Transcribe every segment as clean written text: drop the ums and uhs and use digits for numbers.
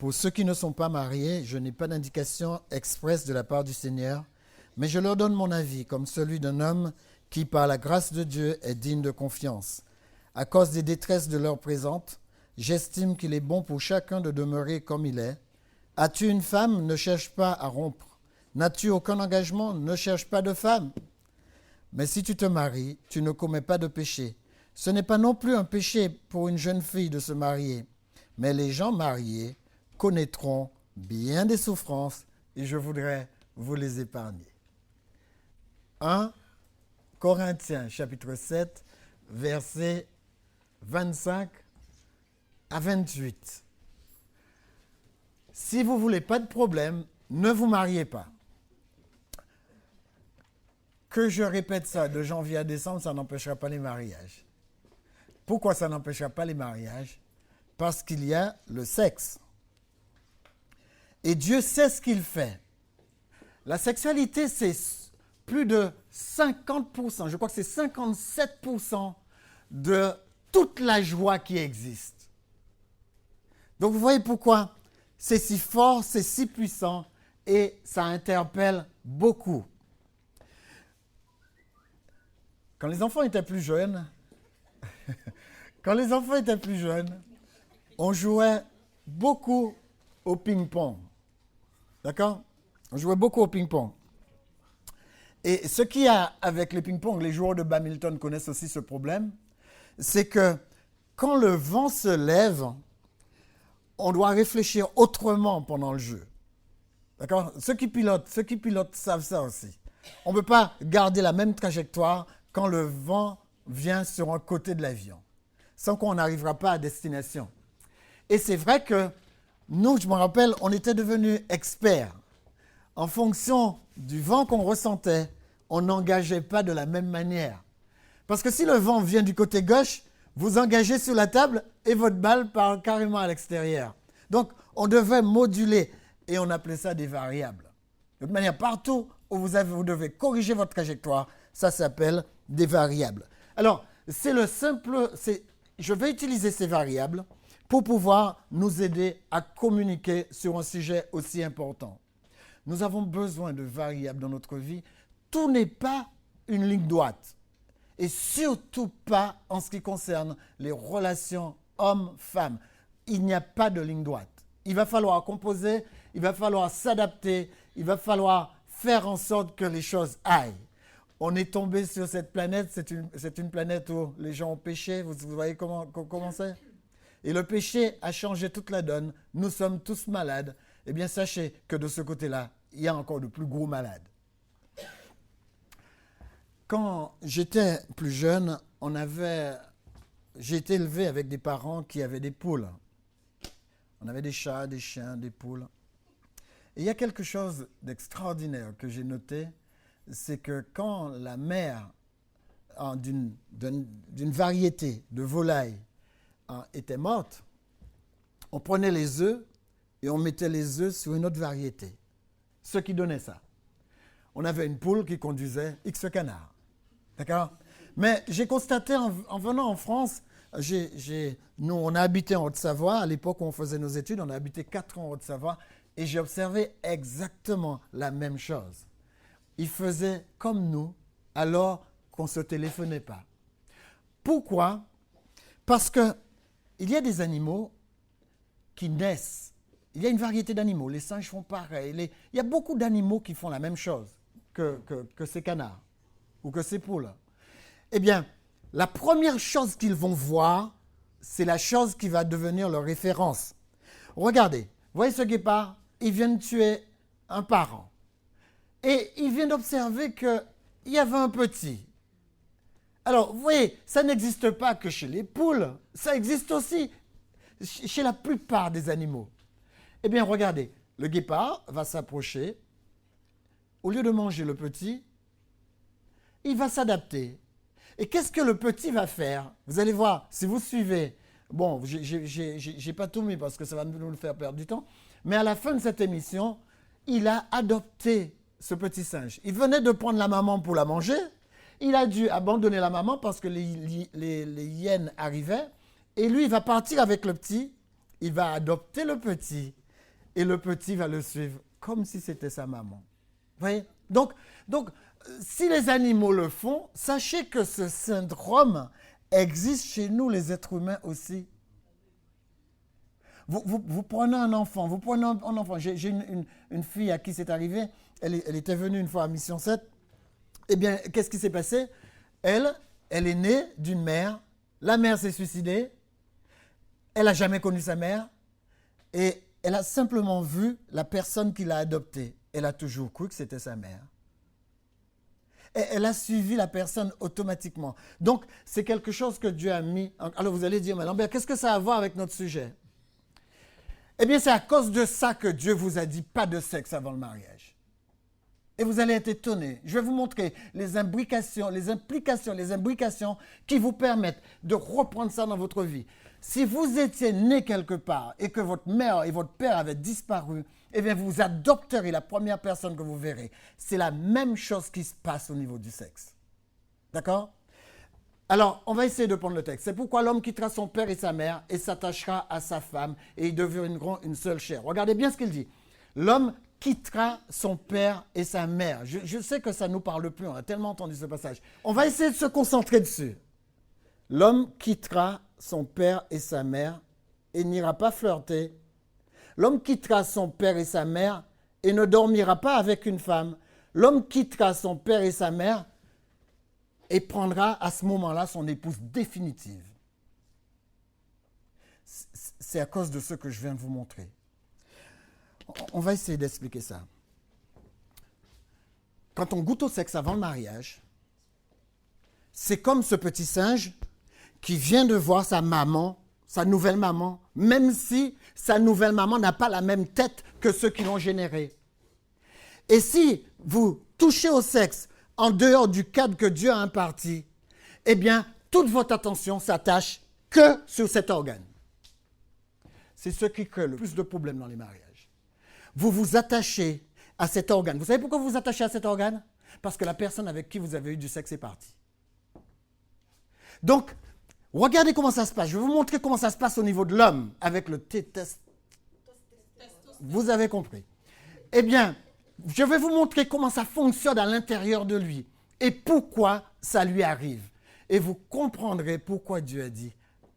Pour ceux qui ne sont pas mariés, je n'ai pas d'indication expresse de la part du Seigneur, mais je leur donne mon avis comme celui d'un homme qui, par la grâce de Dieu, est digne de confiance. À cause des détresses de l'heure présente, j'estime qu'il est bon pour chacun de demeurer comme il est. As-tu une femme? Ne cherche pas à rompre. N'as-tu aucun engagement? Ne cherche pas de femme. Mais si tu te maries, tu ne commets pas de péché. Ce n'est pas non plus un péché pour une jeune fille de se marier. Mais les gens mariés connaîtront bien des souffrances et je voudrais vous les épargner. 1 Corinthiens chapitre 7, versets 25 à 28. Si vous ne voulez pas de problème, ne vous mariez pas. Que je répète ça de janvier à décembre, ça n'empêchera pas les mariages. Pourquoi ça n'empêchera pas les mariages? Parce qu'il y a le sexe. Et Dieu sait ce qu'il fait. La sexualité, c'est plus de 50%, je crois que c'est 57% de toute la joie qui existe. Donc vous voyez pourquoi c'est si fort, c'est si puissant et ça interpelle beaucoup. Quand les enfants étaient plus jeunes, on jouait beaucoup au ping-pong. D'accord? On jouait beaucoup au ping-pong. Et ce qu'il y a avec le ping-pong, les joueurs de badminton connaissent aussi ce problème, c'est que quand le vent se lève, on doit réfléchir autrement pendant le jeu. D'accord? Ceux qui pilotent savent ça aussi. On ne peut pas garder la même trajectoire quand le vent vient sur un côté de l'avion, sans qu'on n'arrivera pas à destination. Et c'est vrai que nous, je me rappelle, on était devenus experts. En fonction du vent qu'on ressentait, on n'engageait pas de la même manière. Parce que si le vent vient du côté gauche, vous engagez sur la table et votre balle part carrément à l'extérieur. Donc, on devait moduler et on appelait ça des variables. De toute manière, partout où vous devez corriger votre trajectoire, ça s'appelle des variables. Alors, je vais utiliser ces variables pour pouvoir nous aider à communiquer sur un sujet aussi important. Nous avons besoin de variables dans notre vie. Tout n'est pas une ligne droite. Et surtout pas en ce qui concerne les relations hommes-femmes. Il n'y a pas de ligne droite. Il va falloir composer, il va falloir s'adapter, il va falloir faire en sorte que les choses aillent. On est tombé sur cette planète, c'est une planète où les gens ont péché. Vous voyez comment c'est? Et le péché a changé toute la donne. Nous sommes tous malades. Eh bien, sachez que de ce côté-là, il y a encore de plus gros malades. Quand j'étais plus jeune, j'ai été élevé avec des parents qui avaient des poules. On avait des chats, des chiens, des poules. Et il y a quelque chose d'extraordinaire que j'ai noté, c'est que quand la mère d'une variété de volailles était morte, on prenait les œufs et on mettait les œufs sur une autre variété. Ce qui donnait ça. On avait une poule qui conduisait X canards. D'accord? Mais j'ai constaté en venant en France, nous on a habité en Haute-Savoie, à l'époque où on faisait nos études, on a habité 4 ans en Haute-Savoie et j'ai observé exactement la même chose. Ils faisaient comme nous alors qu'on ne se téléphonait pas. Pourquoi? Parce qu'il y a des animaux qui naissent. Il y a une variété d'animaux. Les singes font pareil. Il y a beaucoup d'animaux qui font la même chose que ces canards ou que ces poules. Eh bien, la première chose qu'ils vont voir, c'est la chose qui va devenir leur référence. Regardez, vous voyez ce guépard? Il vient de tuer un parent. Et il vient d'observer qu'il y avait un petit. Alors, vous voyez, ça n'existe pas que chez les poules, ça existe aussi chez la plupart des animaux. Eh bien, regardez, le guépard va s'approcher. Au lieu de manger le petit, il va s'adapter. Et qu'est-ce que le petit va faire? Vous allez voir, si vous suivez, bon, j'ai pas tout mis parce que ça va nous faire perdre du temps, mais à la fin de cette émission, il a adopté ce petit singe. Il venait de prendre la maman pour la manger. Il a dû abandonner la maman parce que les hyènes arrivaient. Et lui, il va partir avec le petit. Il va adopter le petit. et le petit va le suivre comme si c'était sa maman. Vous voyez? Donc, si les animaux le font, sachez que ce syndrome existe chez nous, les êtres humains aussi. Vous prenez un enfant, J'ai une fille à qui c'est arrivé, elle était venue une fois à Mission 7. Eh bien, qu'est-ce qui s'est passé? Elle est née d'une mère, la mère s'est suicidée, elle n'a jamais connu sa mère, et elle a simplement vu la personne qui l'a adoptée. Elle a toujours cru que c'était sa mère. Et elle a suivi la personne automatiquement. Donc, c'est quelque chose que Dieu a mis. Alors, vous allez dire, mais Lambert, qu'est-ce que ça a à voir avec notre sujet? Eh bien, c'est à cause de ça que Dieu vous a dit pas de sexe avant le mariage. Et vous allez être étonnés. Je vais vous montrer les imbrications qui vous permettent de reprendre ça dans votre vie. Si vous étiez né quelque part et que votre mère et votre père avaient disparu, eh bien, vous adopterez la première personne que vous verrez. C'est la même chose qui se passe au niveau du sexe. D'accord? Alors, on va essayer de prendre le texte. C'est pourquoi l'homme quittera son père et sa mère et s'attachera à sa femme et ils deviendront une seule chair. Regardez bien ce qu'il dit. L'homme quittera son père et sa mère. Je sais que ça ne nous parle plus, on a tellement entendu ce passage. On va essayer de se concentrer dessus. L'homme quittera son père et sa mère et n'ira pas flirter. L'homme quittera son père et sa mère et ne dormira pas avec une femme. L'homme quittera son père et sa mère et prendra à ce moment-là son épouse définitive. C'est à cause de ce que je viens de vous montrer. On va essayer d'expliquer ça. Quand on goûte au sexe avant le mariage, c'est comme ce petit singe qui vient de voir sa maman, sa nouvelle maman, même si sa nouvelle maman n'a pas la même tête que ceux qui l'ont générée. Et si vous touchez au sexe en dehors du cadre que Dieu a imparti, eh bien, toute votre attention s'attache que sur cet organe. C'est ce qui crée le plus de problèmes dans les mariages. Vous vous attachez à cet organe. Vous savez pourquoi vous vous attachez à cet organe? Parce que la personne avec qui vous avez eu du sexe est partie. Donc, regardez comment ça se passe. Je vais vous montrer comment ça se passe au niveau de l'homme avec le Vous avez compris. Eh bien, je vais vous montrer comment ça fonctionne à l'intérieur de lui et pourquoi ça lui arrive. Et vous comprendrez pourquoi Dieu a dit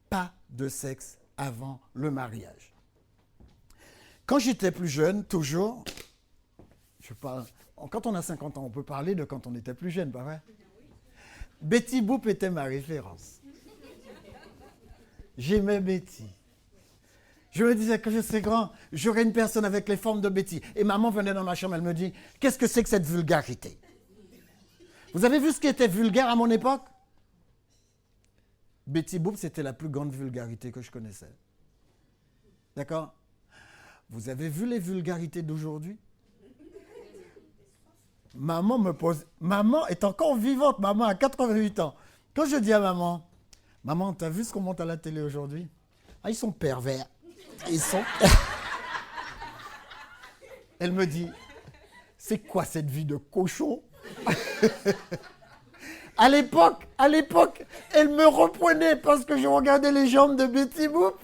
pas de sexe avant le mariage. Quand j'étais plus jeune, toujours, quand on a 50 ans, on peut parler de quand on était plus jeune, pas vrai? Betty Boop était ma référence. J'aimais Betty. Je me disais que je serais grand, j'aurais une personne avec les formes de Betty. Et maman venait dans ma chambre, elle me dit, qu'est-ce que c'est que cette vulgarité? Vous avez vu ce qui était vulgaire à mon époque? Betty Boop, c'était la plus grande vulgarité que je connaissais. D'accord? Vous avez vu les vulgarités d'aujourd'hui? Maman est encore vivante, maman a 88 ans. Quand je dis à maman, maman, t'as vu ce qu'on monte à la télé aujourd'hui? Ah, ils sont pervers. Ils sont... Elle me dit, c'est quoi cette vie de cochon? À l'époque, elle me reprenait parce que je regardais les jambes de Betty Boop.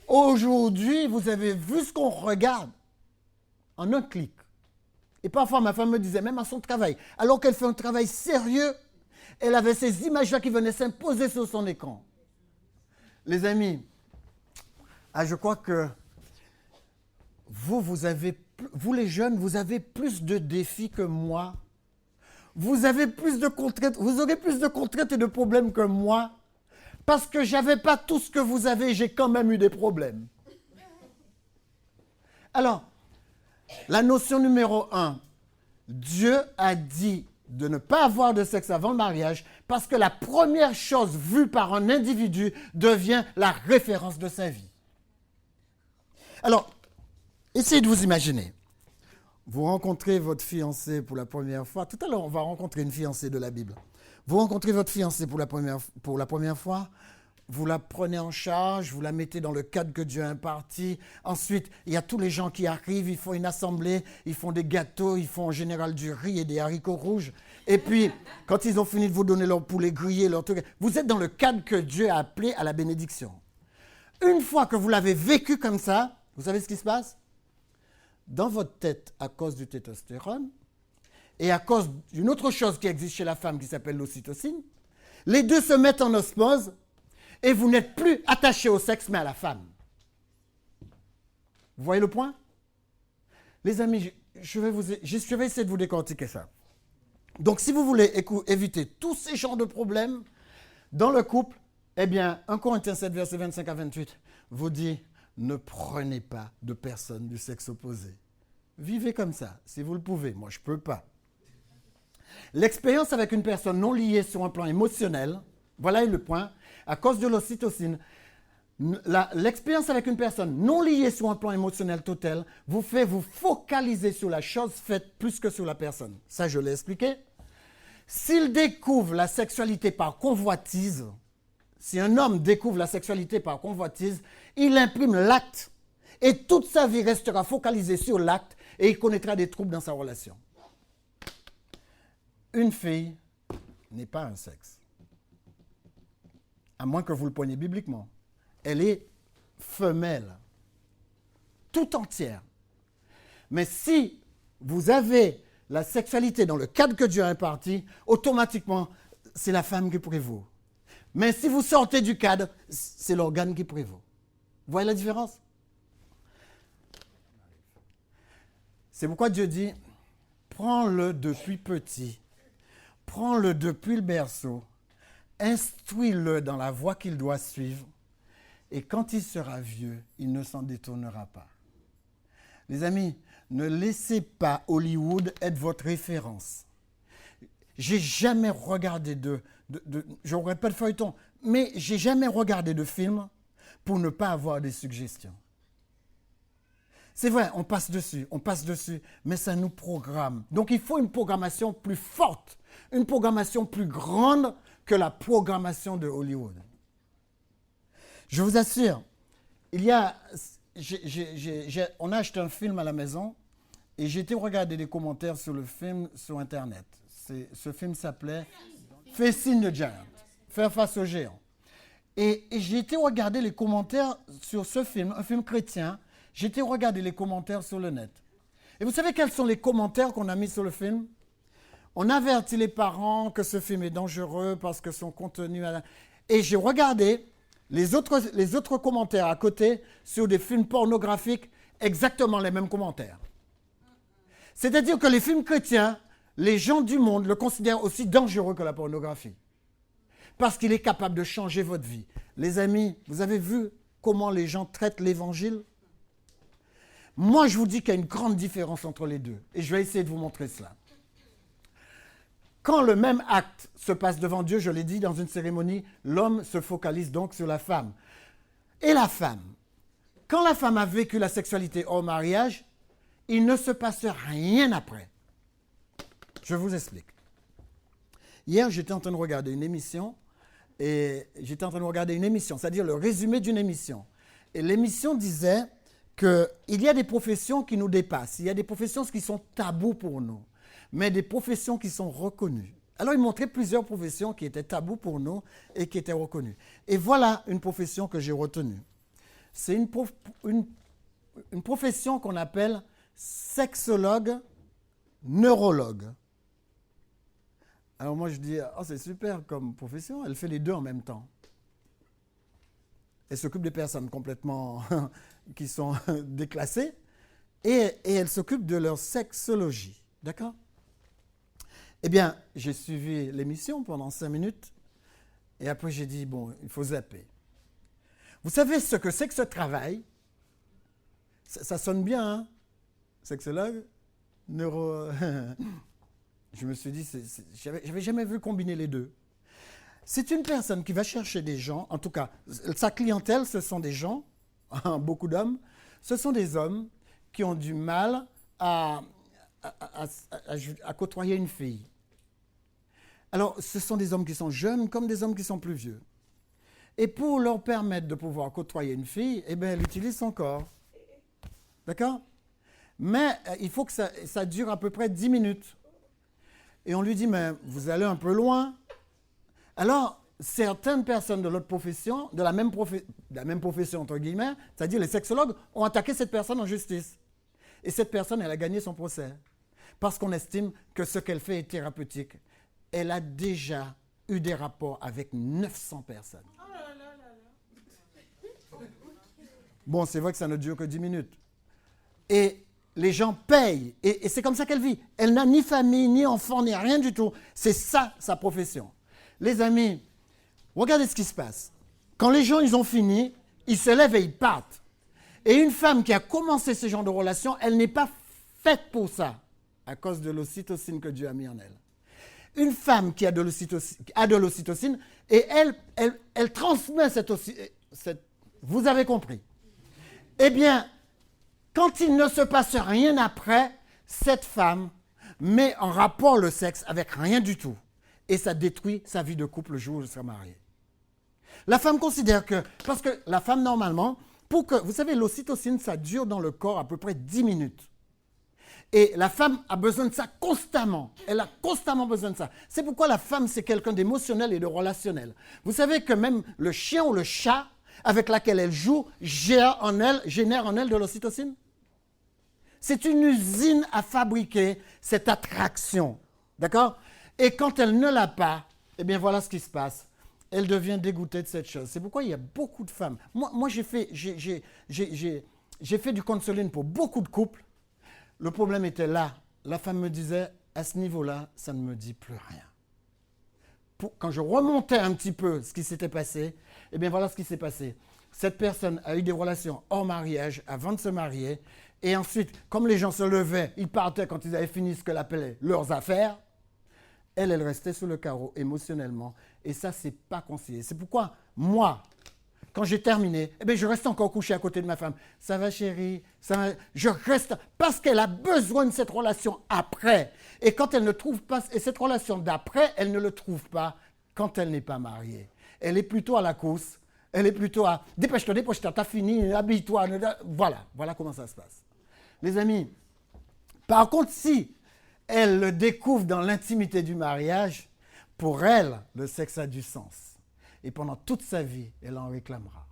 Aujourd'hui, vous avez vu ce qu'on regarde en un clic. Et parfois, ma femme me disait, même à son travail, alors qu'elle fait un travail sérieux, elle avait ces images-là qui venaient s'imposer sur son écran. Les amis, je crois que vous les jeunes, vous avez plus de défis que moi. Vous avez plus de contraintes, vous aurez plus de contraintes et de problèmes que moi. Parce que je n'avais pas tout ce que vous avez, j'ai quand même eu des problèmes. Alors, la notion numéro 1, Dieu a dit de ne pas avoir de sexe avant le mariage parce que la première chose vue par un individu devient la référence de sa vie. Alors, essayez de vous imaginer. Vous rencontrez votre fiancé pour la première fois. Tout à l'heure, on va rencontrer une fiancée de la Bible. Vous rencontrez votre fiancée pour la première fois, vous la prenez en charge, vous la mettez dans le cadre que Dieu a imparti. Ensuite, il y a tous les gens qui arrivent, ils font une assemblée, ils font des gâteaux, ils font en général du riz et des haricots rouges. Et puis, quand ils ont fini de vous donner leur poulet grillé, leur truc, vous êtes dans le cadre que Dieu a appelé à la bénédiction. Une fois que vous l'avez vécu comme ça, Vous savez ce qui se passe? Dans votre tête, à cause du testostérone, et à cause d'une autre chose qui existe chez la femme qui s'appelle l'ocytocine, les deux se mettent en osmose et vous n'êtes plus attaché au sexe mais à la femme. Vous voyez le point? Les amis, je vais essayer de vous décortiquer ça. Donc si vous voulez éviter tous ces genres de problèmes dans le couple, eh bien, 1 Corinthiens 7, versets 25 à 28 vous dit, ne prenez pas de personne du sexe opposé. Vivez comme ça, si vous le pouvez. Moi, je ne peux pas. L'expérience avec une personne non liée sur un plan émotionnel, voilà le point, à cause de l'ocytocine, l'expérience avec une personne non liée sur un plan émotionnel total vous fait vous focaliser sur la chose faite plus que sur la personne. Ça, je l'ai expliqué. S'il découvre la sexualité par convoitise, si un homme découvre la sexualité par convoitise, il imprime l'acte et toute sa vie restera focalisée sur l'acte et il connaîtra des troubles dans sa relation. Une fille n'est pas un sexe. À moins que vous le preniez bibliquement. Elle est femelle, tout entière. Mais si vous avez la sexualité dans le cadre que Dieu a imparti, automatiquement, c'est la femme qui prévaut. Mais si vous sortez du cadre, c'est l'organe qui prévaut. Vous voyez la différence? C'est pourquoi Dieu dit, prends-le depuis petit, prends-le depuis le berceau, instruis-le dans la voie qu'il doit suivre, et quand il sera vieux, il ne s'en détournera pas. Les amis, ne laissez pas Hollywood être votre référence. J'ai jamais regardé je ne regarde pas de feuilleton, mais j'ai jamais regardé de film pour ne pas avoir des suggestions. C'est vrai, on passe dessus, mais ça nous programme. Donc il faut une programmation plus forte, une programmation plus grande que la programmation de Hollywood. Je vous assure, on a acheté un film à la maison et j'ai été regarder des commentaires sur le film sur Internet. Ce film s'appelait Facing the Giant, Faire face au géant. Et j'ai été regarder les commentaires sur ce film, un film chrétien. J'ai été regarder les commentaires sur le net. Et vous savez quels sont les commentaires qu'on a mis sur le film? On avertit les parents que ce film est dangereux parce que son contenu... Et j'ai regardé les autres commentaires à côté sur des films pornographiques, exactement les mêmes commentaires. C'est-à-dire que les films chrétiens, les gens du monde le considèrent aussi dangereux que la pornographie. Parce qu'il est capable de changer votre vie. Les amis, vous avez vu comment les gens traitent l'évangile? Moi, je vous dis qu'il y a une grande différence entre les deux. Et je vais essayer de vous montrer cela. Quand le même acte se passe devant Dieu, je l'ai dit dans une cérémonie, l'homme se focalise donc sur la femme. Et la femme, quand la femme a vécu la sexualité hors mariage, il ne se passe rien après. Je vous explique. Hier, j'étais en train de regarder une émission, c'est-à-dire le résumé d'une émission. Et l'émission disait qu'il y a des professions qui nous dépassent, il y a des professions qui sont tabous pour nous, mais des professions qui sont reconnues. Alors, il montrait plusieurs professions qui étaient tabous pour nous et qui étaient reconnues. Et voilà une profession que j'ai retenue. C'est une profession qu'on appelle sexologue, neurologue. Alors moi, je dis, oh, c'est super comme profession, elle fait les deux en même temps. Elle s'occupe des personnes complètement qui sont déclassées et elle s'occupe de leur sexologie. D'accord? Eh bien, j'ai suivi l'émission pendant 5 minutes et après j'ai dit, bon, il faut zapper. Vous savez ce que c'est que ce travail? Ça sonne bien, hein? Sexologue, neuro... Je me suis dit, j'avais jamais vu combiner les deux. C'est une personne qui va chercher des gens, en tout cas, sa clientèle, ce sont des gens, beaucoup d'hommes, ce sont des hommes qui ont du mal à côtoyer une fille. Alors, ce sont des hommes qui sont jeunes comme des hommes qui sont plus vieux. Et pour leur permettre de pouvoir côtoyer une fille, eh bien, elle utilise son corps. D'accord? Mais il faut que ça dure à peu près 10 minutes. Et on lui dit, mais vous allez un peu loin. Alors, certaines personnes de l'autre profession, de la même profession entre guillemets, c'est-à-dire les sexologues, ont attaqué cette personne en justice. Et cette personne, elle a gagné son procès. Parce qu'on estime que ce qu'elle fait est thérapeutique. Elle a déjà eu des rapports avec 900 personnes. Bon, c'est vrai que ça ne dure que 10 minutes. Et les gens payent. Et c'est comme ça qu'elle vit. Elle n'a ni famille, ni enfant, ni rien du tout. C'est ça, sa profession. Les amis, regardez ce qui se passe. Quand les gens, ils ont fini, ils se lèvent et ils partent. Et une femme qui a commencé ce genre de relation, elle n'est pas faite pour ça, à cause de l'ocytocine que Dieu a mis en elle. Une femme qui a de l'ocytocine, et elle transmet cette... Vous avez compris. Eh bien, quand il ne se passe rien après, cette femme met en rapport le sexe avec rien du tout. Et ça détruit sa vie de couple le jour où elle sera mariée. La femme considère que... Parce que la femme, normalement, vous savez, l'ocytocine, ça dure dans le corps à peu près 10 minutes. Et la femme a besoin de ça constamment. Elle a constamment besoin de ça. C'est pourquoi la femme, c'est quelqu'un d'émotionnel et de relationnel. Vous savez que même le chien ou le chat avec lequel elle joue génère en elle de l'ocytocine. C'est une usine à fabriquer cette attraction. D'accord? Et quand elle ne l'a pas, eh bien voilà ce qui se passe. Elle devient dégoûtée de cette chose. C'est pourquoi il y a beaucoup de femmes. Moi j'ai fait du counseling pour beaucoup de couples. Le problème était là. La femme me disait, à ce niveau-là, ça ne me dit plus rien. Quand je remontais un petit peu ce qui s'était passé, eh bien voilà ce qui s'est passé. Cette personne a eu des relations hors mariage avant de se marier. Et ensuite, comme les gens se levaient, ils partaient quand ils avaient fini ce qu'elle appelait leurs affaires. Elle restait sur le carreau émotionnellement. Et ça, c'est pas conseillé. C'est pourquoi, moi, quand j'ai terminé, eh bien, je reste encore couché à côté de ma femme. Ça va, chérie? Ça va? Je reste parce qu'elle a besoin de cette relation après. Et quand elle ne trouve pas, et cette relation d'après, elle ne le trouve pas quand elle n'est pas mariée. Elle est plutôt à la course. Elle est plutôt à dépêche-toi, t'as fini, habille-toi. Voilà comment ça se passe. Les amis, par contre, si elle le découvre dans l'intimité du mariage, pour elle, le sexe a du sens. Et pendant toute sa vie, elle en réclamera.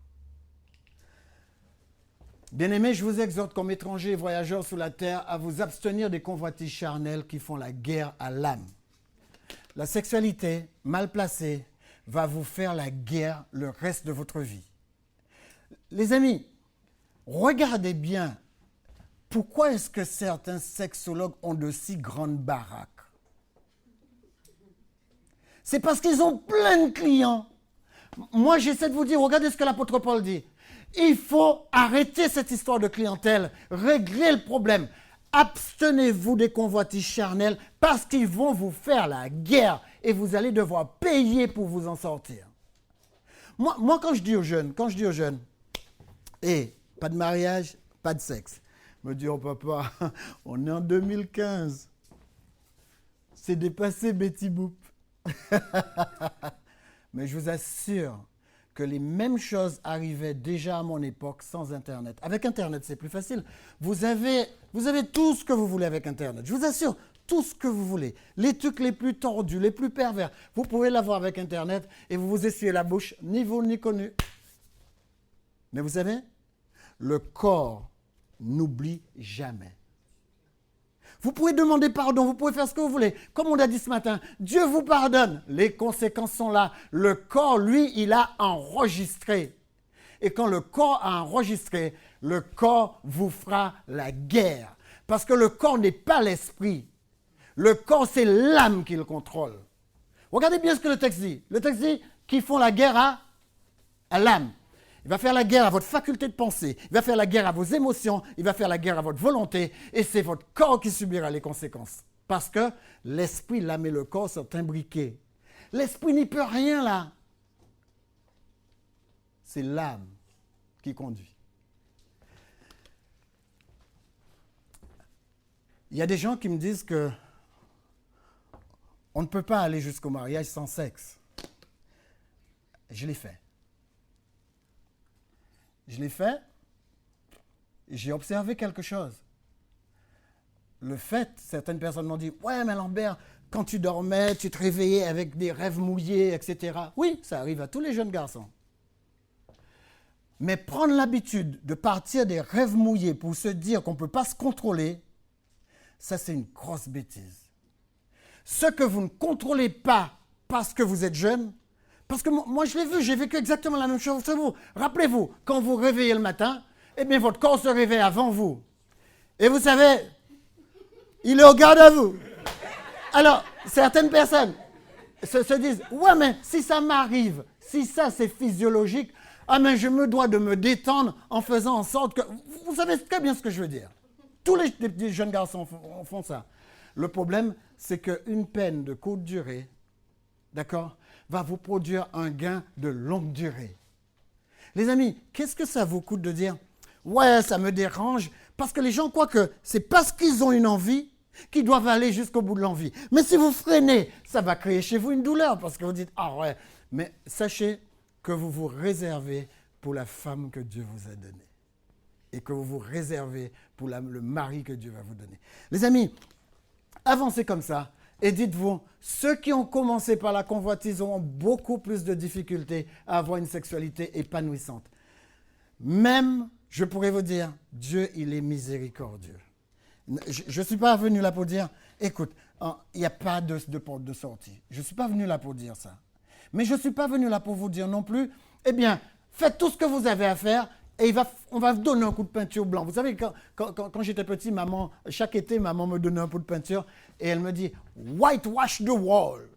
Bien-aimés, je vous exhorte comme étrangers et voyageurs sur la terre à vous abstenir des convoitises charnelles qui font la guerre à l'âme. La sexualité mal placée va vous faire la guerre le reste de votre vie. Les amis, regardez bien pourquoi est-ce que certains sexologues ont de si grandes baraques. C'est parce qu'ils ont plein de clients. Moi, j'essaie de vous dire, regardez ce que l'apôtre Paul dit. Il faut arrêter cette histoire de clientèle, régler le problème. Abstenez-vous des convoitises charnelles parce qu'ils vont vous faire la guerre et vous allez devoir payer pour vous en sortir. Moi quand je dis aux jeunes, pas de mariage, pas de sexe. Ils me disent, oh papa, on est en 2015. C'est dépassé Betty Boop. Mais je vous assure que les mêmes choses arrivaient déjà à mon époque sans Internet. Avec Internet, c'est plus facile. Vous avez tout ce que vous voulez avec Internet. Je vous assure, tout ce que vous voulez. Les trucs les plus tordus, les plus pervers. Vous pouvez l'avoir avec Internet et vous vous essuyez la bouche, ni vous ni connu. Mais vous savez, le corps n'oublie jamais. Vous pouvez demander pardon, vous pouvez faire ce que vous voulez. Comme on a dit ce matin, Dieu vous pardonne. Les conséquences sont là. Le corps, lui, il a enregistré. Et quand le corps a enregistré, le corps vous fera la guerre. Parce que le corps n'est pas l'esprit. Le corps, c'est l'âme qui le contrôle. Regardez bien ce que le texte dit. Le texte dit qu'ils font la guerre à l'âme. Il va faire la guerre à votre faculté de penser. Il va faire la guerre à vos émotions. Il va faire la guerre à votre volonté. Et c'est votre corps qui subira les conséquences. Parce que l'esprit, l'âme et le corps sont imbriqués. L'esprit n'y peut rien là. C'est l'âme qui conduit. Il y a des gens qui me disent que on ne peut pas aller jusqu'au mariage sans sexe. Je l'ai fait. Je l'ai fait et j'ai observé quelque chose. Le fait, certaines personnes m'ont dit « Ouais, mais Lambert, quand tu dormais, tu te réveillais avec des rêves mouillés, etc. Oui, ça arrive à tous les jeunes garçons. Mais prendre l'habitude de partir des rêves mouillés pour se dire qu'on ne peut pas se contrôler, ça c'est une grosse bêtise. Ce que vous ne contrôlez pas parce que vous êtes jeune, parce que moi je l'ai vu, j'ai vécu exactement la même chose que vous. Rappelez-vous, quand vous réveillez le matin, eh bien votre corps se réveille avant vous. Et vous savez, il est au garde à vous. Alors, certaines personnes se disent, ouais mais si ça m'arrive, si ça c'est physiologique, ah mais je me dois de me détendre en faisant en sorte que... Vous savez très bien ce que je veux dire. Tous les jeunes garçons font ça. Le problème, c'est qu'une peine de courte durée, d'accord, va vous produire un gain de longue durée. Les amis, qu'est-ce que ça vous coûte de dire « Ouais, ça me dérange », parce que les gens croient que c'est parce qu'ils ont une envie qu'ils doivent aller jusqu'au bout de l'envie. Mais si vous freinez, ça va créer chez vous une douleur, parce que vous dites « Ah ouais », mais sachez que vous vous réservez pour la femme que Dieu vous a donnée et que vous vous réservez pour le mari que Dieu va vous donner. Les amis, avancez comme ça et dites-vous, ceux qui ont commencé par la convoitise auront beaucoup plus de difficultés à avoir une sexualité épanouissante. Même, je pourrais vous dire, Dieu, il est miséricordieux. Je ne suis pas venu là pour dire, écoute, il n'y a pas de porte de sortie. Je ne suis pas venu là pour dire ça. Mais je ne suis pas venu là pour vous dire non plus, eh bien, faites tout ce que vous avez à faire et on va vous donner un coup de peinture blanc. Vous savez, quand j'étais petit, chaque été, maman me donnait un coup de peinture et elle me dit « whitewash the wall ». Vous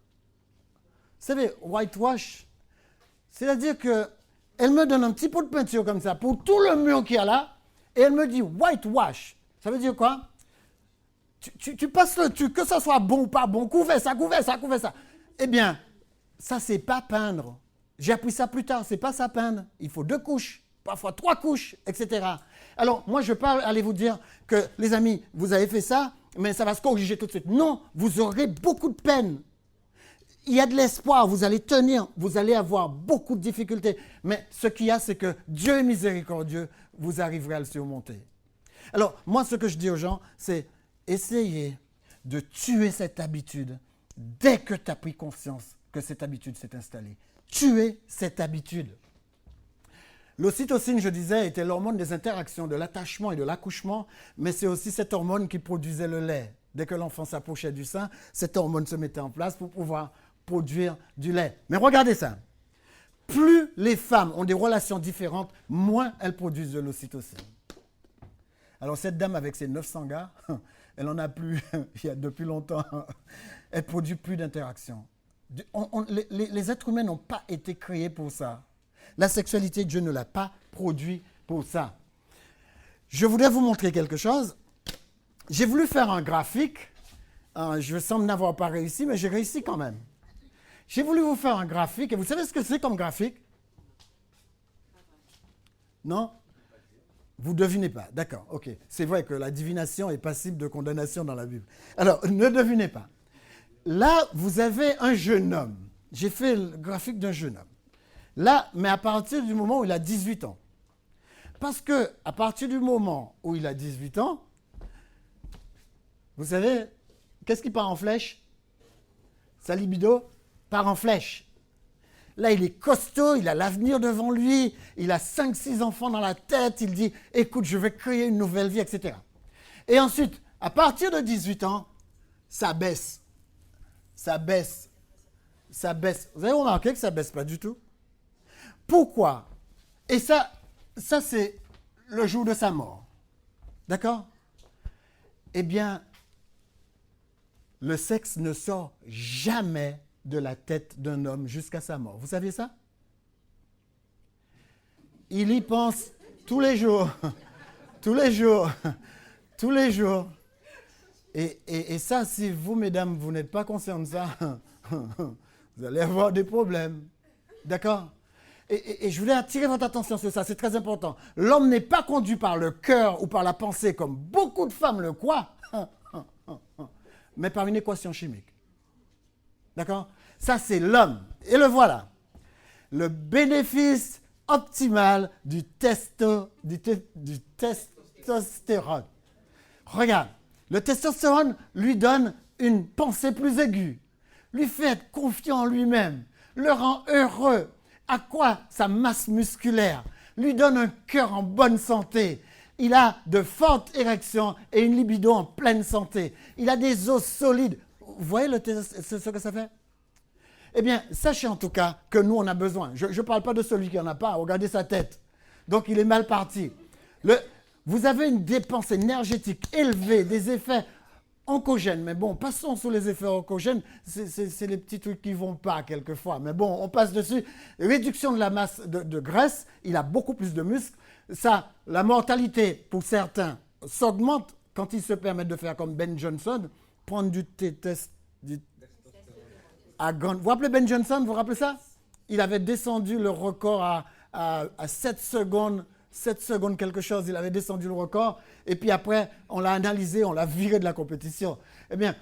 savez, whitewash, c'est-à-dire qu'elle me donne un petit pot de peinture comme ça pour tout le mur qu'il y a là et elle me dit « whitewash ». Ça veut dire quoi? Tu passes le truc, que ça soit bon ou pas bon, couvert ça. Eh bien, ça, c'est pas peindre. J'ai appris ça plus tard, c'est pas ça peindre. Il faut 2 couches, parfois 3 couches, etc. Alors, moi, je ne veux pas aller vous dire que, les amis, vous avez fait ça, mais ça va se corriger tout de suite. Non, vous aurez beaucoup de peine. Il y a de l'espoir, vous allez tenir, vous allez avoir beaucoup de difficultés. Mais ce qu'il y a, c'est que Dieu est miséricordieux, vous arriverez à le surmonter. Alors, moi, ce que je dis aux gens, c'est essayez de tuer cette habitude dès que tu as pris conscience que cette habitude s'est installée. Tuer cette habitude. L'ocytocine, je disais, était l'hormone des interactions, de l'attachement et de l'accouchement, mais c'est aussi cette hormone qui produisait le lait. Dès que l'enfant s'approchait du sein, cette hormone se mettait en place pour pouvoir produire du lait. Mais regardez ça. Plus les femmes ont des relations différentes, moins elles produisent de l'ocytocine. Alors cette dame avec ses 900 gars, elle n'en a plus depuis longtemps. Elle ne produit plus d'interactions. Les êtres humains n'ont pas été créés pour ça. La sexualité, Dieu ne l'a pas produit pour ça. Je voudrais vous montrer quelque chose. J'ai voulu faire un graphique. Je semble n'avoir pas réussi, mais j'ai réussi quand même. J'ai voulu vous faire un graphique. Et vous savez ce que c'est comme graphique? Non? Vous ne devinez pas. D'accord, ok. C'est vrai que la divination est passible de condamnation dans la Bible. Alors, ne devinez pas. Là, vous avez un jeune homme. J'ai fait le graphique d'un jeune homme. Là, mais à partir du moment où il a 18 ans. Parce que à partir du moment où il a 18 ans, vous savez, qu'est-ce qui part en flèche? Sa libido part en flèche. Là, il est costaud, il a l'avenir devant lui, il a 5-6 enfants dans la tête, il dit, écoute, je vais créer une nouvelle vie, etc. Et ensuite, à partir de 18 ans, ça baisse. Ça baisse. Ça baisse. Vous avez remarqué que ça ne baisse pas du tout? Pourquoi? Et ça c'est le jour de sa mort. D'accord? Eh bien, le sexe ne sort jamais de la tête d'un homme jusqu'à sa mort. Vous saviez ça? Il y pense tous les jours. Tous les jours. Tous les jours. Et ça, si vous, mesdames, vous n'êtes pas conscients de ça, vous allez avoir des problèmes. D'accord? Et je voulais attirer votre attention sur ça, c'est très important. L'homme n'est pas conduit par le cœur ou par la pensée, comme beaucoup de femmes le croient, mais par une équation chimique. D'accord? Ça, c'est l'homme. Et le voilà. Le bénéfice optimal du testostérone. Regarde, le testostérone lui donne une pensée plus aiguë, lui fait être confiant en lui-même, le rend heureux, accroît sa masse musculaire, lui donne un cœur en bonne santé. Il a de fortes érections et une libido en pleine santé. Il a des os solides. Vous voyez ce que ça fait? Eh bien, sachez en tout cas que nous, on a besoin. Je ne parle pas de celui qui n'en a pas. Regardez sa tête. Donc, il est mal parti. Vous avez une dépense énergétique élevée, des effets oncogènes. Mais bon, passons sur les effets oncogènes. C'est les petits trucs qui ne vont pas quelquefois. Mais bon, on passe dessus. Réduction de la masse de graisse. Il a beaucoup plus de muscles. Ça, la mortalité, pour certains, s'augmente quand ils se permettent de faire comme Ben Johnson, prendre du vous vous rappelez Ben Johnson, vous vous rappelez ça? Il avait descendu le record à 7 secondes, 7 secondes quelque chose, il avait descendu le record, et puis après, on l'a analysé, on l'a viré de la compétition. Eh bien,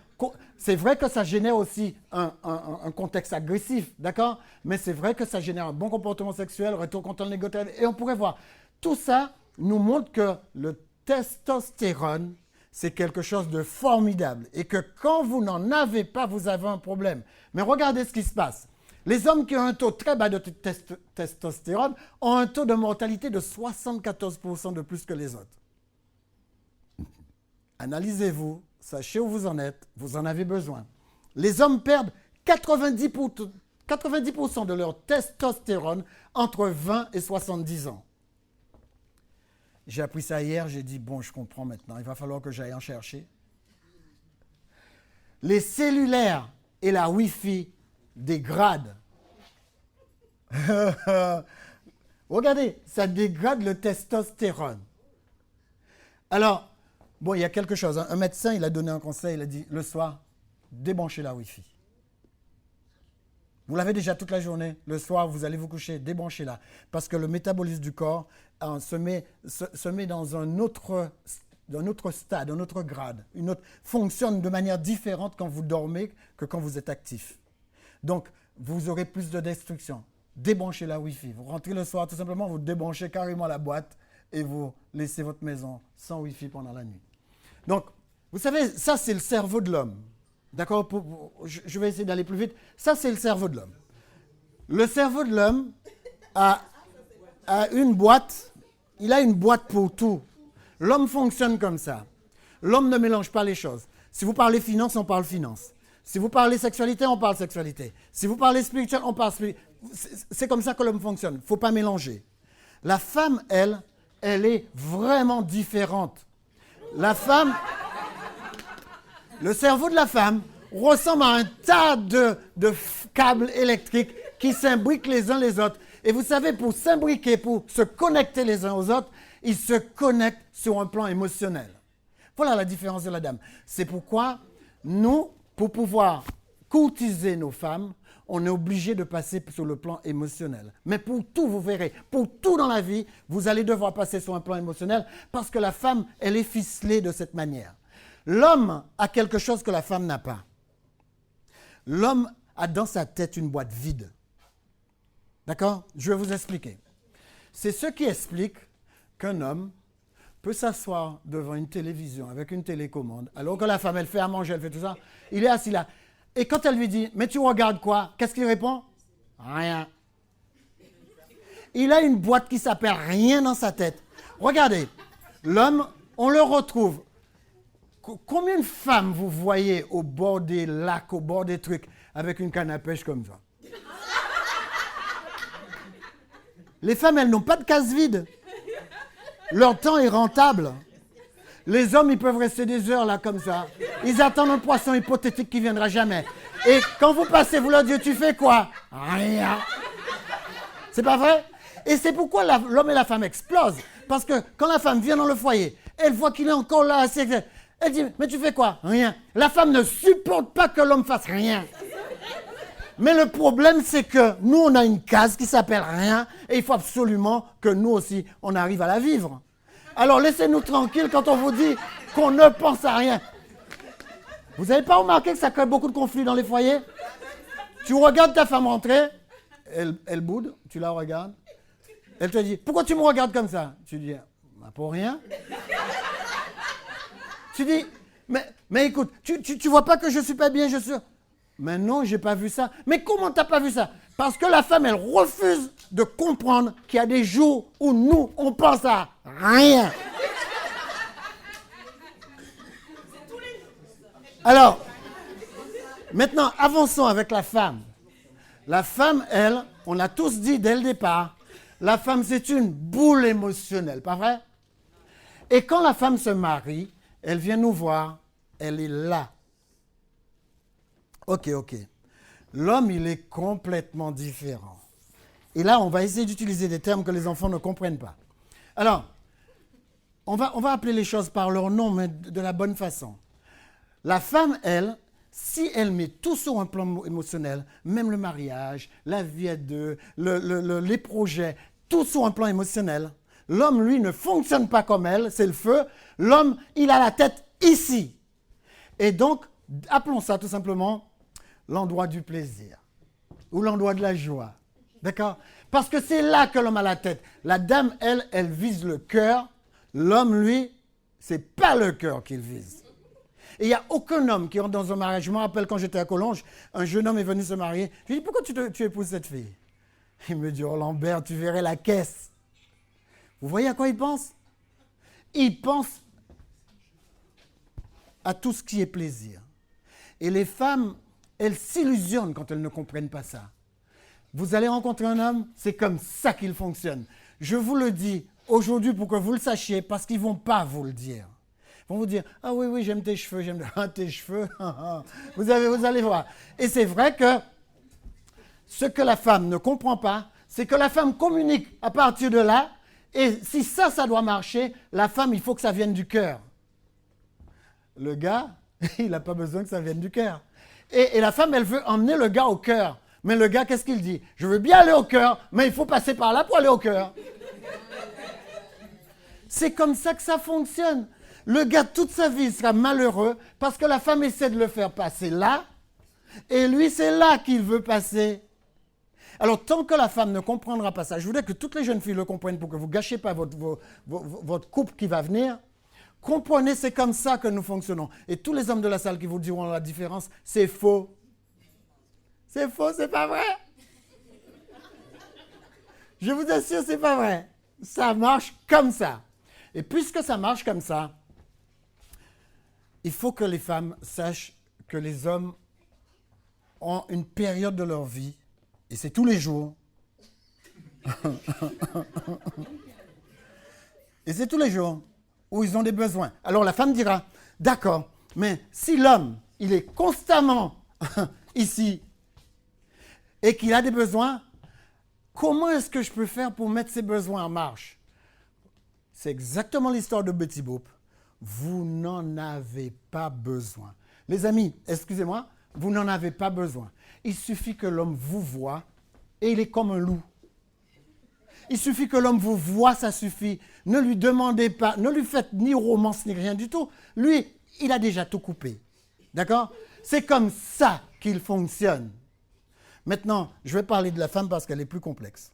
c'est vrai que ça génère aussi un contexte agressif, d'accord? Mais c'est vrai que ça génère un bon comportement sexuel, retour contre le négatif, et on pourrait voir. Tout ça nous montre que le testostérone, c'est quelque chose de formidable et que quand vous n'en avez pas, vous avez un problème. Mais regardez ce qui se passe. Les hommes qui ont un taux très bas de testostérone ont un taux de mortalité de 74% de plus que les autres. Analysez-vous, sachez où vous en êtes, vous en avez besoin. Les hommes perdent 90% de leur testostérone entre 20 et 70 ans. J'ai appris ça hier, j'ai dit, bon, je comprends maintenant, il va falloir que j'aille en chercher. Les cellulaires et la Wi-Fi dégradent. Regardez, ça dégrade le testostérone. Alors, bon, il y a quelque chose. Un médecin, il a donné un conseil, il a dit, le soir, débranchez la Wi-Fi. Vous l'avez déjà toute la journée. Le soir, vous allez vous coucher, débranchez-la. Parce que le métabolisme du corps se met dans un autre stade, un autre grade. Fonctionne de manière différente quand vous dormez que quand vous êtes actif. Donc, vous aurez plus de destruction. Débranchez la Wi-Fi. Vous rentrez le soir, tout simplement, vous débranchez carrément la boîte et vous laissez votre maison sans Wi-Fi pendant la nuit. Donc, vous savez, ça, c'est le cerveau de l'homme. D'accord? Je vais essayer d'aller plus vite. Ça, c'est le cerveau de l'homme. Le cerveau de l'homme a une boîte. Il a une boîte pour tout. L'homme fonctionne comme ça. L'homme ne mélange pas les choses. Si vous parlez finance, on parle finance. Si vous parlez sexualité, on parle sexualité. Si vous parlez spirituel, on parle spirituel. C'est comme ça que l'homme fonctionne. Il ne faut pas mélanger. La femme, elle est vraiment différente. La femme... Le cerveau de la femme ressemble à un tas de câbles électriques qui s'imbriquent les uns les autres. Et vous savez, pour s'imbriquer, pour se connecter les uns aux autres, ils se connectent sur un plan émotionnel. Voilà la différence de la dame. C'est pourquoi nous, pour pouvoir courtiser nos femmes, on est obligé de passer sur le plan émotionnel. Mais pour tout, vous verrez, pour tout dans la vie, vous allez devoir passer sur un plan émotionnel parce que la femme, elle est ficelée de cette manière. L'homme a quelque chose que la femme n'a pas. L'homme a dans sa tête une boîte vide. D'accord? Je vais vous expliquer. C'est ce qui explique qu'un homme peut s'asseoir devant une télévision avec une télécommande, alors que la femme, elle fait à manger, elle fait tout ça. Il est assis là. Et quand elle lui dit, mais tu regardes quoi? Qu'est-ce qu'il répond? Rien. Il a une boîte qui s'appelle rien dans sa tête. Regardez, l'homme, on le retrouve. Combien de femmes vous voyez au bord des lacs, au bord des trucs, avec une canne à pêche comme ça? Les femmes, elles n'ont pas de case vide. Leur temps est rentable. Les hommes, ils peuvent rester des heures là comme ça. Ils attendent un poisson hypothétique qui ne viendra jamais. Et quand vous passez, vous leur dites, tu fais quoi? Rien. C'est pas vrai? Et c'est pourquoi l'homme et la femme explosent. Parce que quand la femme vient dans le foyer, elle voit qu'il est encore là, elle dit, mais tu fais quoi? Rien. La femme ne supporte pas que l'homme fasse rien. Mais le problème, c'est que nous, on a une case qui s'appelle rien et il faut absolument que nous aussi, on arrive à la vivre. Alors, laissez-nous tranquilles quand on vous dit qu'on ne pense à rien. Vous n'avez pas remarqué que ça crée beaucoup de conflits dans les foyers? Tu regardes ta femme rentrer, elle boude, tu la regardes. Elle te dit, pourquoi tu me regardes comme ça? Tu dis, bah, pour rien. Tu dis, Mais écoute, tu vois pas que je suis pas bien, je suis... Mais non, j'ai pas vu ça. Mais comment t'as pas vu ça? Parce que la femme, elle refuse de comprendre qu'il y a des jours où nous, on pense à rien. Alors, maintenant, avançons avec la femme. La femme, elle, on l'a tous dit dès le départ, la femme, c'est une boule émotionnelle, pas vrai? Et quand la femme se marie, elle vient nous voir, elle est là. Ok. L'homme, il est complètement différent. Et là, on va essayer d'utiliser des termes que les enfants ne comprennent pas. Alors, on va appeler les choses par leur nom, mais de la bonne façon. La femme, elle, si elle met tout sur un plan émotionnel, même le mariage, la vie à deux, les projets, tout sur un plan émotionnel, l'homme, lui, ne fonctionne pas comme elle, c'est le feu. L'homme, il a la tête ici. Et donc, appelons ça tout simplement l'endroit du plaisir ou l'endroit de la joie. D'accord? Parce que c'est là que l'homme a la tête. La dame, elle vise le cœur. L'homme, lui, c'est pas le cœur qu'il vise. Et il n'y a aucun homme qui rentre dans un mariage. Je me rappelle quand j'étais à Collonges, un jeune homme est venu se marier. Je lui ai dit, pourquoi tu épouses cette fille? Il me dit, oh Lambert, tu verrais la caisse. Vous voyez à quoi il pense? Il pense à tout ce qui est plaisir. Et les femmes, elles s'illusionnent quand elles ne comprennent pas ça. Vous allez rencontrer un homme, c'est comme ça qu'il fonctionne. Je vous le dis aujourd'hui pour que vous le sachiez, parce qu'ils ne vont pas vous le dire. Ils vont vous dire, ah oui, j'aime tes cheveux, j'aime tes cheveux. Vous allez voir. Et c'est vrai que ce que la femme ne comprend pas, c'est que la femme communique à partir de là. Et si ça doit marcher, la femme, il faut que ça vienne du cœur. Le gars, il n'a pas besoin que ça vienne du cœur. Et la femme, elle veut emmener le gars au cœur. Mais le gars, qu'est-ce qu'il dit? Je veux bien aller au cœur, mais il faut passer par là pour aller au cœur. C'est comme ça que ça fonctionne. Le gars, toute sa vie, il sera malheureux parce que la femme essaie de le faire passer là. Et lui, c'est là qu'il veut passer. Alors, tant que la femme ne comprendra pas ça, je voudrais que toutes les jeunes filles le comprennent pour que vous ne gâchiez pas votre couple qui va venir. Comprenez, c'est comme ça que nous fonctionnons. Et tous les hommes de la salle qui vous diront la différence, c'est faux. C'est faux, c'est pas vrai. Je vous assure, c'est pas vrai. Ça marche comme ça. Et puisque ça marche comme ça, il faut que les femmes sachent que les hommes ont une période de leur vie, et c'est tous les jours. Et c'est tous les jours où ils ont des besoins. Alors la femme dira, d'accord, mais si l'homme, il est constamment ici et qu'il a des besoins, comment est-ce que je peux faire pour mettre ces besoins en marche? C'est exactement l'histoire de Betty Boop. Vous n'en avez pas besoin. Les amis, excusez-moi, vous n'en avez pas besoin. Il suffit que l'homme vous voie et il est comme un loup. Il suffit que l'homme vous voie, ça suffit. Ne lui demandez pas, ne lui faites ni romance ni rien du tout. Lui, il a déjà tout coupé. D'accord? C'est comme ça qu'il fonctionne. Maintenant, je vais parler de la femme parce qu'elle est plus complexe.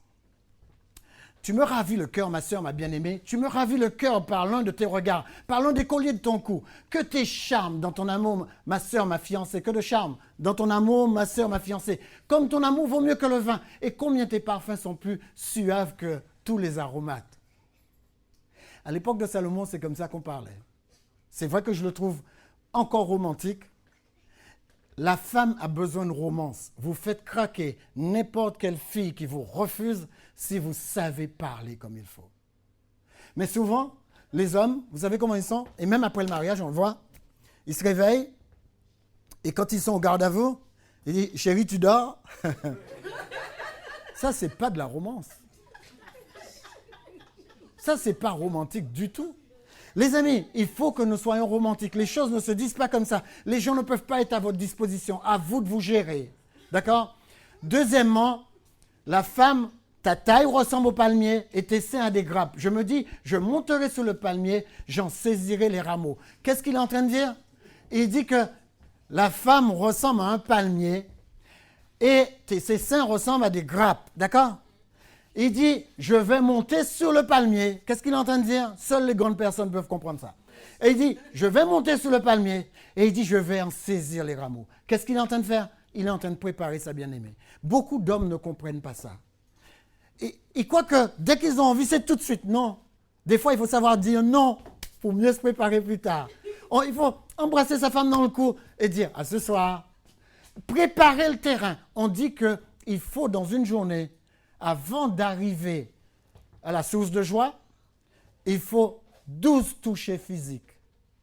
Tu me ravis le cœur, ma sœur, ma bien-aimée. Tu me ravis le cœur par l'un de tes regards, par l'un des colliers de ton cou. Que tes charmes dans ton amour, ma sœur, ma fiancée. Que de charme dans ton amour, ma sœur, ma fiancée. Comme ton amour vaut mieux que le vin. Et combien tes parfums sont plus suaves que tous les aromates. À l'époque de Salomon, c'est comme ça qu'on parlait. C'est vrai que je le trouve encore romantique. La femme a besoin de romance. Vous faites craquer n'importe quelle fille qui vous refuse si vous savez parler comme il faut. Mais souvent, les hommes, vous savez comment ils sont? Et même après le mariage, on le voit. Ils se réveillent et quand ils sont au garde à vous, ils disent « Chérie, tu dors ?» Ça, c'est pas de la romance. Ça, c'est pas romantique du tout. Les amis, il faut que nous soyons romantiques. Les choses ne se disent pas comme ça. Les gens ne peuvent pas être à votre disposition. À vous de vous gérer. D'accord? Deuxièmement, la femme, ta taille ressemble au palmier et tes seins à des grappes. Je me dis, je monterai sur le palmier, j'en saisirai les rameaux. Qu'est-ce qu'il est en train de dire? Il dit que la femme ressemble à un palmier et ses seins ressemblent à des grappes. D'accord? Il dit, je vais monter sur le palmier. Qu'est-ce qu'il est en train de dire? Seules les grandes personnes peuvent comprendre ça. Et il dit, je vais monter sur le palmier. Et il dit, je vais en saisir les rameaux. Qu'est-ce qu'il est en train de faire? Il est en train de préparer sa bien-aimée. Beaucoup d'hommes ne comprennent pas ça. Ils croient que dès qu'ils ont envie, c'est tout de suite. Non. Des fois, il faut savoir dire non pour mieux se préparer plus tard. Il faut embrasser sa femme dans le cou et dire, à ce soir, préparer le terrain. On dit qu'il faut, dans une journée, avant d'arriver à la source de joie, il faut 12 touchés physiques.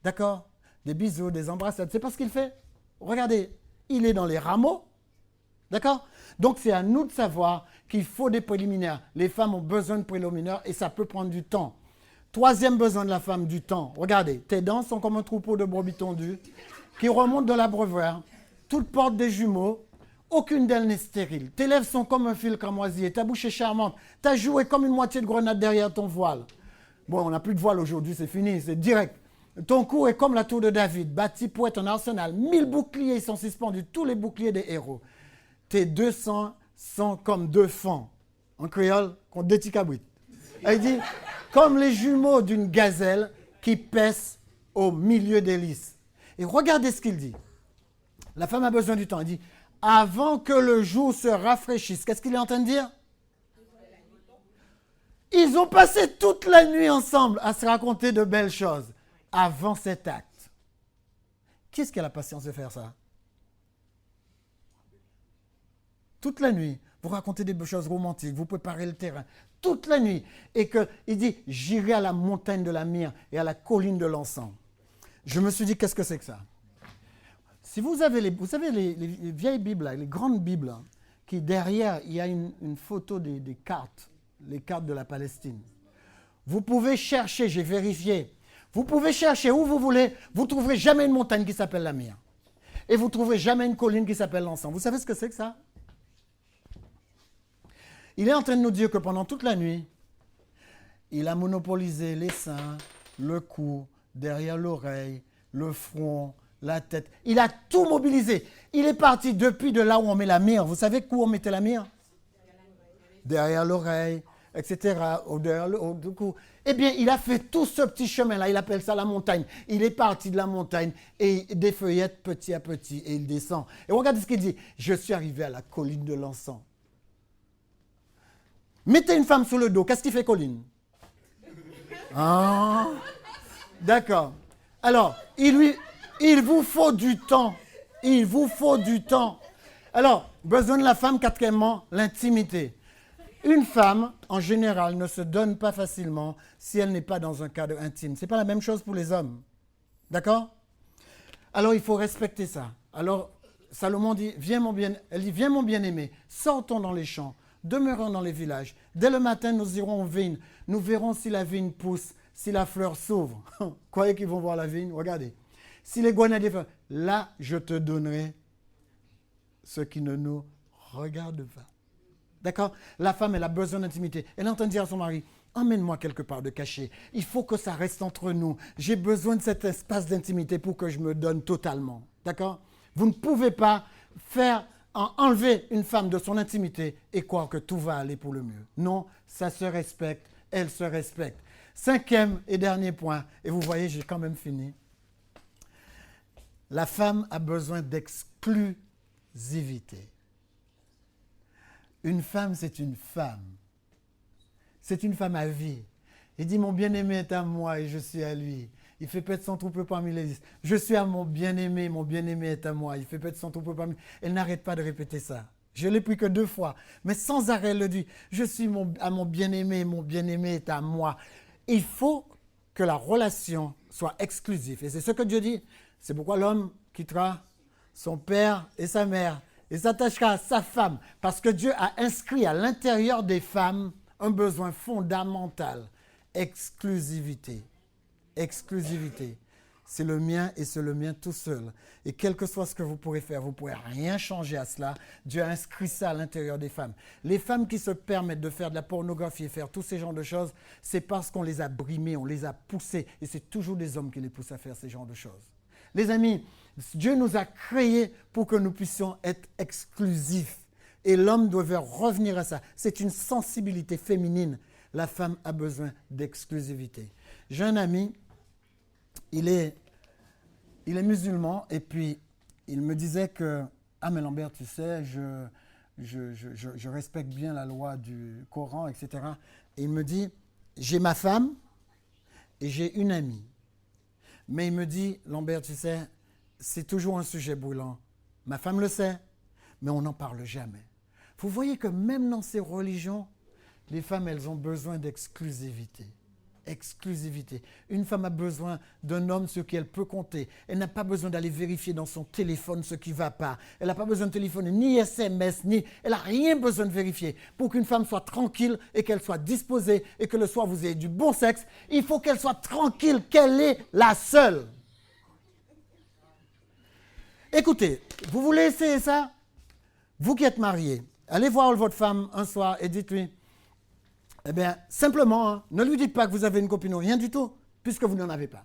D'accord? Des bisous, des embrassades. C'est pas ce qu'il fait. Regardez, il est dans les rameaux. D'accord? Donc, c'est à nous de savoir qu'il faut des préliminaires. Les femmes ont besoin de préliminaires et ça peut prendre du temps. Troisième besoin de la femme, du temps. Regardez, tes dents sont comme un troupeau de brebis tondues qui remontent de l'abreuvoir. Toutes portent des jumeaux. Aucune d'elles n'est stérile. Tes lèvres sont comme un fil cramoisi. Ta bouche est charmante. Ta joue est comme une moitié de grenade derrière ton voile. Bon, on n'a plus de voile aujourd'hui, c'est fini, c'est direct. Ton cou est comme la tour de David, bâti pour être un arsenal. 1000 boucliers sont suspendus, tous les boucliers des héros. Tes 200 sont comme deux fans. En créole, contre deux ticabouites. Il dit, comme les jumeaux d'une gazelle qui paissent au milieu des lys. Et regardez ce qu'il dit. La femme a besoin du temps. Il dit, avant que le jour se rafraîchisse. Qu'est-ce qu'il est en train de dire? Ils ont passé toute la nuit ensemble à se raconter de belles choses avant cet acte. Qui est-ce qui a la patience de faire ça? Toute la nuit, vous racontez des choses romantiques, vous préparez le terrain, toute la nuit. Et qu'il dit, j'irai à la montagne de la myrrhe et à la colline de l'encens. Je me suis dit, qu'est-ce que c'est que ça? Si vous avez les vieilles Bibles, là, les grandes Bibles, là, qui derrière, il y a une photo des cartes, les cartes de la Palestine. Vous pouvez chercher, j'ai vérifié, vous pouvez chercher où vous voulez, vous ne trouverez jamais une montagne qui s'appelle la myrrhe. Et vous ne trouverez jamais une colline qui s'appelle l'encens. Vous savez ce que c'est que ça? Il est en train de nous dire que pendant toute la nuit, il a monopolisé les seins, le cou, derrière l'oreille, le front, la tête. Il a tout mobilisé. Il est parti depuis de là où on met la myrrhe. Vous savez où on mettait la myrrhe? Derrière l'oreille, etc. Derrière le cou. Eh bien, il a fait tout ce petit chemin-là. Il appelle ça la montagne. Il est parti de la montagne et il défeuillette petit à petit et il descend. Et regardez ce qu'il dit. Je suis arrivé à la colline de l'encens. Mettez une femme sur le dos. Qu'est-ce qu'il fait, colline? Ah, d'accord. Alors, il vous faut du temps. Il vous faut du temps. Alors, besoin de la femme, quatrièmement, l'intimité. Une femme, en général, ne se donne pas facilement si elle n'est pas dans un cadre intime. Ce n'est pas la même chose pour les hommes. D'accord? Alors, il faut respecter ça. Alors, Salomon dit, elle dit, viens mon bien-aimé, sortons dans les champs, demeurons dans les villages. Dès le matin, nous irons aux vignes. Nous verrons si la vigne pousse, si la fleur s'ouvre. Croyez qu'ils vont voir la vigne? Regardez. Si les grenadiers font, là, je te donnerai ce qui ne nous regarde pas. D'accord? La femme, elle a besoin d'intimité. Elle entend dire à son mari, emmène-moi quelque part de caché. Il faut que ça reste entre nous. J'ai besoin de cet espace d'intimité pour que je me donne totalement. D'accord? Vous ne pouvez pas enlever une femme de son intimité et croire que tout va aller pour le mieux. Non, ça se respecte, elle se respecte. Cinquième et dernier point, et vous voyez, j'ai quand même fini. La femme a besoin d'exclusivité. Une femme, c'est une femme. C'est une femme à vie. Il dit, mon bien-aimé est à moi et je suis à lui. Il fait paître son troupeau parmi les lys. Je suis à mon bien-aimé est à moi. Il fait paître son troupeau parmi... Elle n'arrête pas de répéter ça. Je ne l'ai pris que 2 fois, mais sans arrêt, elle le dit. Je suis à mon bien-aimé est à moi. Il faut que la relation soit exclusive. Et c'est ce que Dieu dit. C'est pourquoi l'homme quittera son père et sa mère et s'attachera à sa femme. Parce que Dieu a inscrit à l'intérieur des femmes un besoin fondamental. Exclusivité. Exclusivité. C'est le mien et c'est le mien tout seul. Et quel que soit ce que vous pourrez faire, vous ne pourrez rien changer à cela. Dieu a inscrit ça à l'intérieur des femmes. Les femmes qui se permettent de faire de la pornographie et faire tous ces genres de choses, c'est parce qu'on les a brimées, on les a poussées. Et c'est toujours des hommes qui les poussent à faire ces genres de choses. Les amis, Dieu nous a créés pour que nous puissions être exclusifs. Et l'homme devait revenir à ça. C'est une sensibilité féminine. La femme a besoin d'exclusivité. J'ai un ami il est musulman et puis il me disait que, ah mais Lambert, tu sais, je respecte bien la loi du Coran, etc. Et il me dit, j'ai ma femme et j'ai une amie. Mais il me dit, Lambert, tu sais, c'est toujours un sujet brûlant. Ma femme le sait, mais on n'en parle jamais. Vous voyez que même dans ces religions, les femmes, elles ont besoin d'exclusivité. Exclusivité. Une femme a besoin d'un homme sur qui elle peut compter. Elle n'a pas besoin d'aller vérifier dans son téléphone ce qui ne va pas. Elle n'a pas besoin de téléphoner, ni SMS, elle n'a rien besoin de vérifier. Pour qu'une femme soit tranquille et qu'elle soit disposée et que le soir vous ayez du bon sexe, il faut qu'elle soit tranquille, qu'elle est la seule. Écoutez, vous voulez essayer ça? Vous qui êtes mariés, allez voir votre femme un soir et dites-lui, eh bien, simplement, hein, ne lui dites pas que vous avez une copine ou rien du tout, puisque vous n'en avez pas.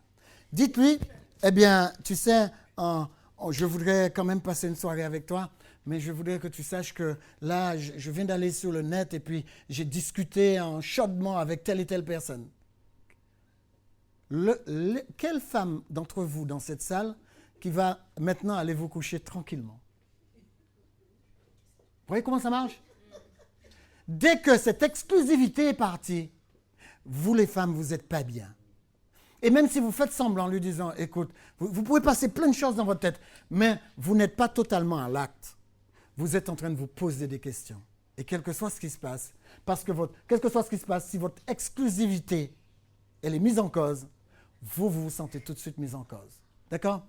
Dites-lui, eh bien, tu sais, je voudrais quand même passer une soirée avec toi, mais je voudrais que tu saches que là, je viens d'aller sur le net et puis j'ai discuté chaudement avec telle et telle personne. Quelle femme d'entre vous dans cette salle qui va maintenant aller vous coucher tranquillement? Vous voyez comment ça marche? Dès que cette exclusivité est partie, vous les femmes, vous n'êtes pas bien. Et même si vous faites semblant en lui disant, écoute, vous pouvez passer plein de choses dans votre tête, mais vous n'êtes pas totalement à l'acte. Vous êtes en train de vous poser des questions. Et quel que soit ce qui se passe, quel que soit ce qui se passe, si votre exclusivité, elle est mise en cause, vous vous sentez tout de suite mise en cause. D'accord?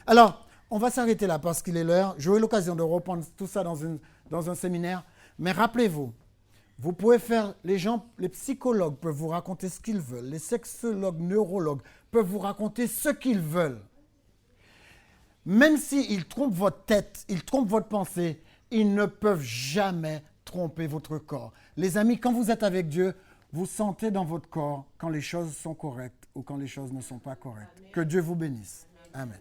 Alors, on va s'arrêter là parce qu'il est l'heure. J'aurai l'occasion de reprendre tout ça dans un séminaire. Mais rappelez-vous, vous pouvez faire, les psychologues peuvent vous raconter ce qu'ils veulent, les sexologues, neurologues peuvent vous raconter ce qu'ils veulent. Même s'ils trompent votre tête, ils trompent votre pensée, ils ne peuvent jamais tromper votre corps. Les amis, quand vous êtes avec Dieu, vous sentez dans votre corps quand les choses sont correctes ou quand les choses ne sont pas correctes. Amen. Que Dieu vous bénisse. Amen.